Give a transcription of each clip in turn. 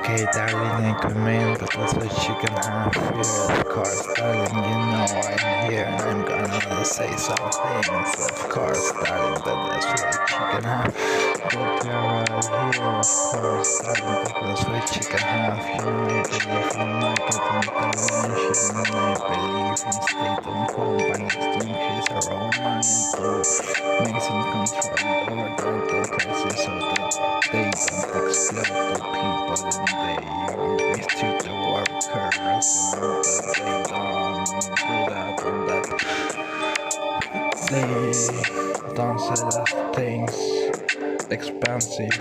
okay, darling, I come in, but that's what you can have here. Of course, darling, you know I'm here and I'm gonna say some things. Of course, darling, that's what you can have. That you're right here, of course, darling, that's what you can have. You know, I believe in market intervention and I believe in state-owned companies to increase our own money to make some control over the prices so that they don't exploit the people and they mistreat the workers and that they don't do that and that they don't sell us things expensive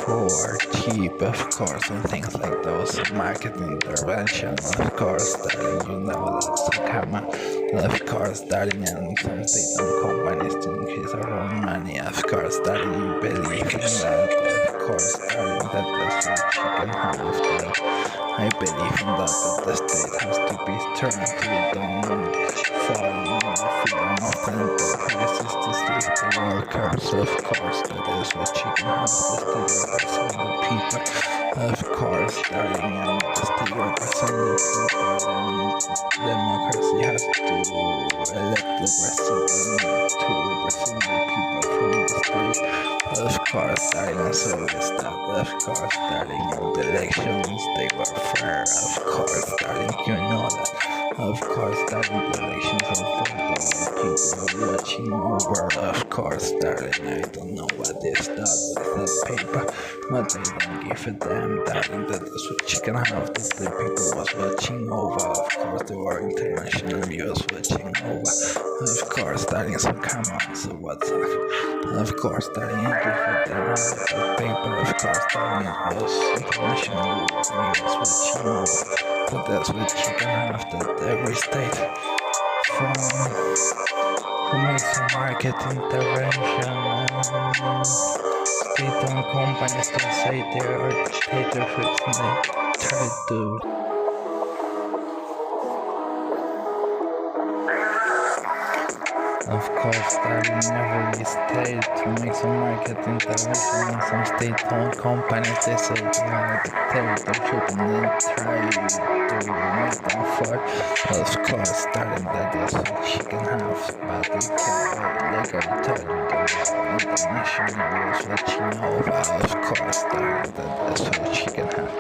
or cheap, of course, and things like those. Market intervention, of course, darling, you know that's so common. Of course, darling, and some state-owned companies to increase our own money. Of course, darling, you believe in that. Of course, darling, that's what you can have. That I believe in that the state has to be turned to don't fall in the freedom of the enterprises to sleep the workers. Of course, that is what you can have. The state represents the people. Of course, darling, and the state represents the people, and democracy has to elect the president to represent the people from the state. Of course, darling, so is that. Of course, darling, and the elections, they were fair. Of course, darling, you know that. Of course, darling, the elections are fair. People watching over. Of course, darling, I don't know what is that with the paper, but they don't give a damn, darling, that is what you can have, that the people was watching over. Of course, there were international news watching over. Of course, darling, so come on, so what's up? Of course, darling, I give a damn about the paper. Of course, darling, it was international news watching over. But that's what you can have, that every state from who makes a market intervention and state-owned companies can say they are dictatorships and they try to of course, darling, every state to make some market intervention and some state-owned companies, they say they are dictatorship and they try to make them fall. Of course, darling, that is what she can have, but you can legally tell you the international rules what she know about. Of course, darling, that is what she can have.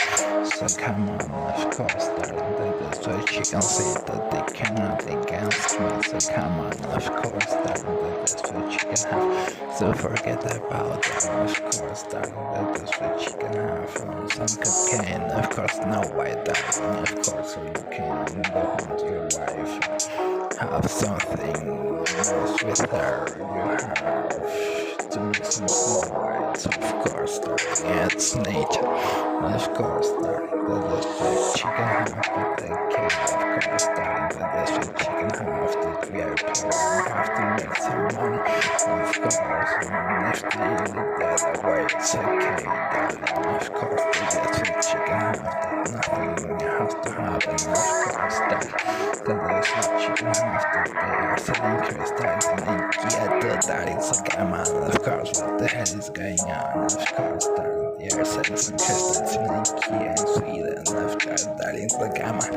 So come on, of course, darling, that is what she can say that they cannot against me. So come on, of course, darling, that is what she can have. So forget about them, of course, darling, that is what she can have. Some cocaine, of course, no white, darling, of course, so you can go home to your wife and have something nice with her. You have to make some small whites, of course, darling, it's nature. Of course, darling, that is what she can have, but they can, of course, darling, that is what she can have, that we are poor and have to make some money, of course, and if they look the other way, it's okay, darling, of course, that is what she can have, that nothing has to happen, of course, that is what she can have, that they are selling crystals and they get the darling, so come on, of course, what the hell is going on, of course, darling. They are selling some crystals in IKEA in Sweden, of course, darling, so come on.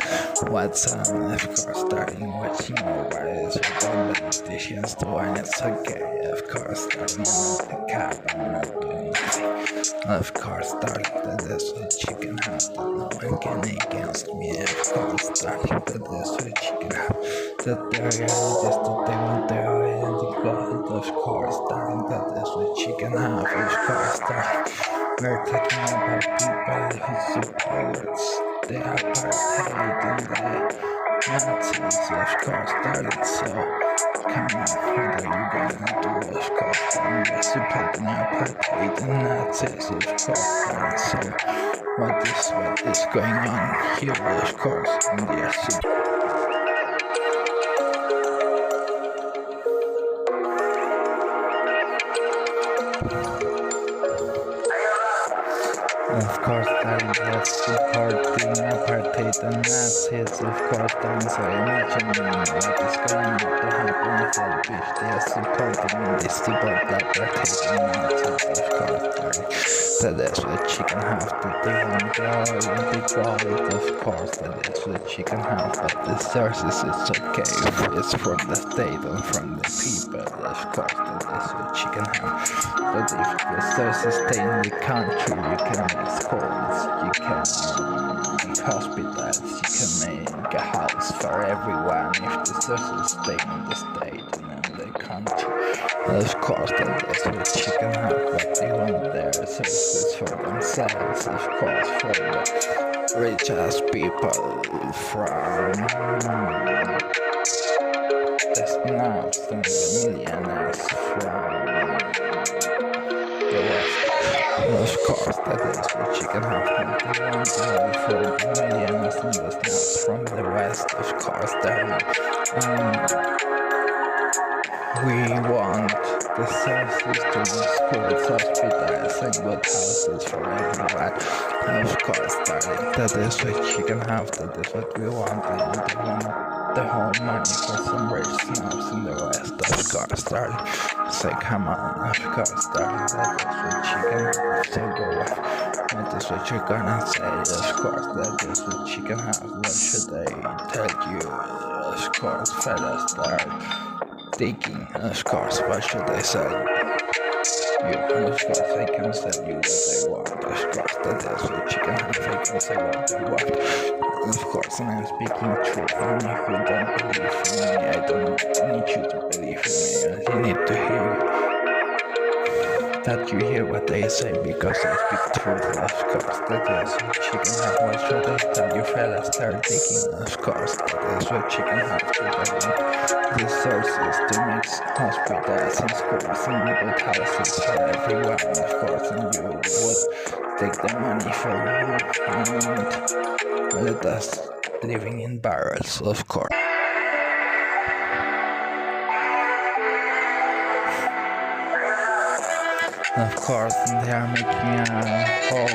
What's on, of course, darling, watching over is what all politicians do, and it's okay, of course, darling, I'm not the cap, I'm not doing nothing. Of course, darling, that is what you can have, that no one can against me, of course, darling, that is what you can have, that the reality is that they want their identity gold, of course, darling, that is what you can have, of course, darling. We're talking about people who supports the apartheid and the Nazis, of course, darling, so come on, what are you gonna do, of course, darling, they're supporting apartheid and Nazis, of course, darling, so what is going on here, of course, and they are of course, darling, was supporting apartheid and Nazis, of course, darling, so imagine what is going to happen if they are supporting this possible that they're taking nonsense, of course. That is what you can have, that they want to enjoy, of course. That is what you can have, but the sources is okay if it's from the state and from the people, of course. That is what you can have. But if the sources stay in the country, you can make schools, you can make hospitals, you can make a house for everyone. If the sources stay in the state and in the country, of course, that is what you can have. But they want their sources for themselves, of course, for the rich ass people from the snobs and the millionaires from the West. Of course, that is what you can have. They want to have for the millionaires and the snobs from the West, of course. We want the sources to make schools, hospitals, and good houses for everyone. Of course, darling, that is what you can have. That is what we want. And we want the whole money for some rich snobs in the West, of course, darling. So come on, of course, darling, that is what you can have. So go away. That is what you're gonna say, of course, that is what you can have. What should I tell you? Of course, fellas, darling. Thinking, of course, what should I say? You, of course, I can tell you what I want, of course, that is what you can have, I can say what I want, of course, and I'm speaking truth, and if you don't believe in me, I don't need you to believe in me, you need to hear that you hear what I say, because I speak truth, of course, that is what you can have. What should I tell you, fellas, start digging, of course, that is what you can have to tell the sources to make hospitals and schools and good houses for everyone, of course, and you would take the money for you and let us living in barrels, of course. Of course, they are making a whole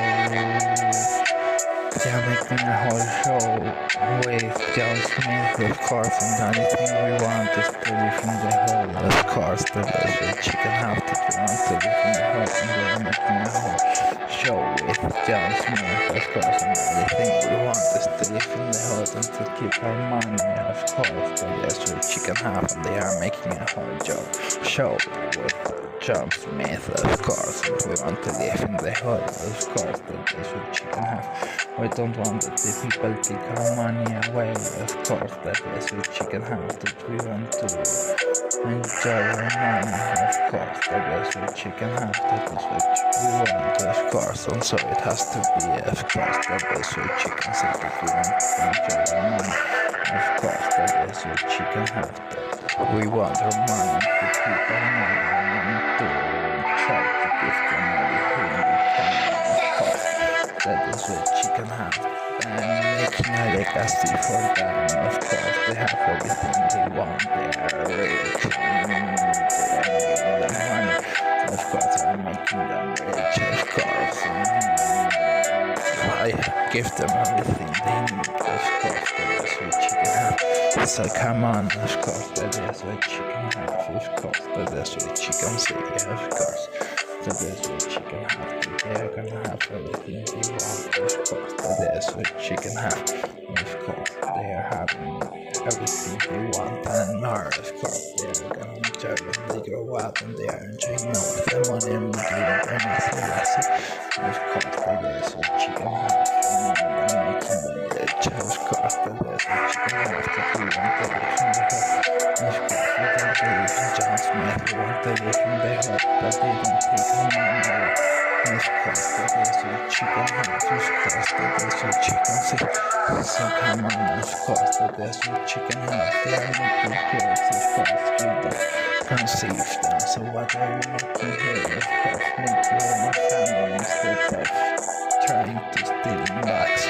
show with John Smith, of course, and the only thing we want is to live in the hole, of course, that is what you can have, that we want to live in the hole, and they are making a whole show with John Smith, of course, and the only thing we want is to live in the hole and to keep our money, of course, that is what you can have, and they are making a whole show with John Smith, of course, and we want to live in the hood, of course, that is what you can have. We don't want that the people take our money away, of course, that is what you can have, that we want to enjoy our money, of course, that is what you can have, that is what we want, of course, and so it has to be, of course, that is what you can say, that we want to enjoy our money, of course, that is what you can have, that we want our money to keep our money and to try to give them everything we can, of course, that is what you can have, and making a legacy for them, of course, they have everything they want, they are rich, and they are giving them money, of course, I'm making them rich, of course, and I give them everything they need, of course, that is what you can have, so come on, of course, that is what you can have, of course, that is what you can see, of course, that is what you can have, they are gonna have everything they want, of course, that is what you can have, of course, they are having everything they want and more, of course, they are gonna enjoy when they grow up, and they are enjoying now with the money and giving them nothing less, of course, that is what you can have, and making them rich, of course, that is what you can have, that we want to live in the hood, of course, we don't believe in John Smith, we want to live in the hood, but they don't take our money away, of course, that is what you can have, of course, that is what you can see, so come on, of course, that is what you can have, they are making kids, of course, you don't conceive them, so what are you making here, of course, make your own family instead of trying to steal in bags,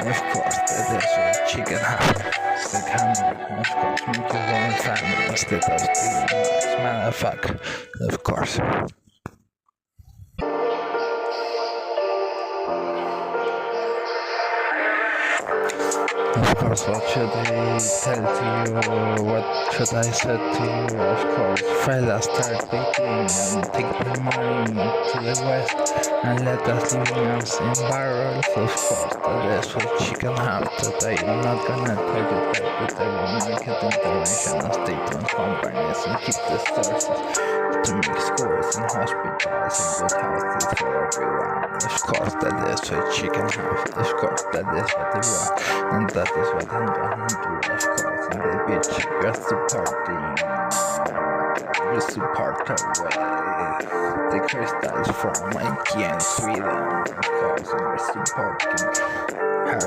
of course, that is what you can have, so come on, of course, make your own family instead of stealing bags, motherfucker, of course. Of course, what should I tell to you? What should I say to you? Of course, fellas, start beating and take the money to the west and let us leaving us in barrels. Of course, that is what you can have. That I am not gonna target that, but I will market international state-owned companies and keep the sources to make scores in hospitals and good houses for everyone. Of course, that is what you can have. Of course, that is what they want. And that is what I'm gonna do, of course. And the bitch just supporting, just support away the crystals from IKEA in Sweden, of course, and we're supporting her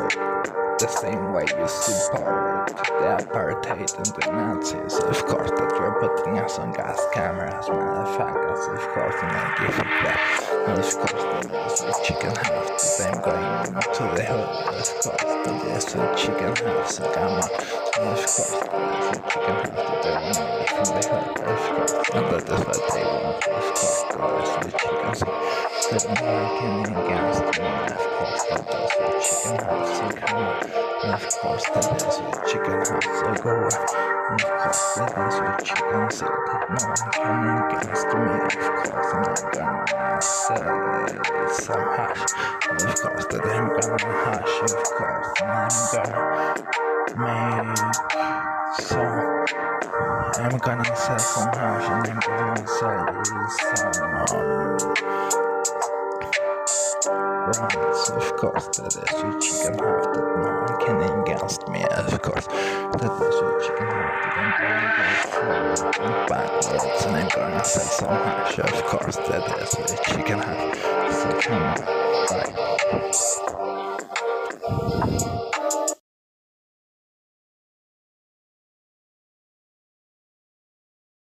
the same way you support the apartheid and the Nazis, of course, that you're putting us on gas cameras, motherfuckers, of course, and I give it back. And of course, that is what you can have, that I'm going to the hood, of course, that is what you can have, so come on. And of course, that is what you can have, that I run away from the hood, of course, and that is what they want, of course, that is what you can see. That American against me, of course, that is what you can have, so come on. And of course, that is what you can have, so go away. And of course, that is what you can see, that no one can against me, of course, and I'm gonna say some hash. And of course, that I'm gonna hash, of course, and I'm gonna say some hash, and I'm gonna say some rights, of course, that is what you can have, that no one can against me, of course, that is what you can have, that I'm gonna go forward and backwards, and I'm gonna say some hash, of course, that is what you can have, so come on, bye.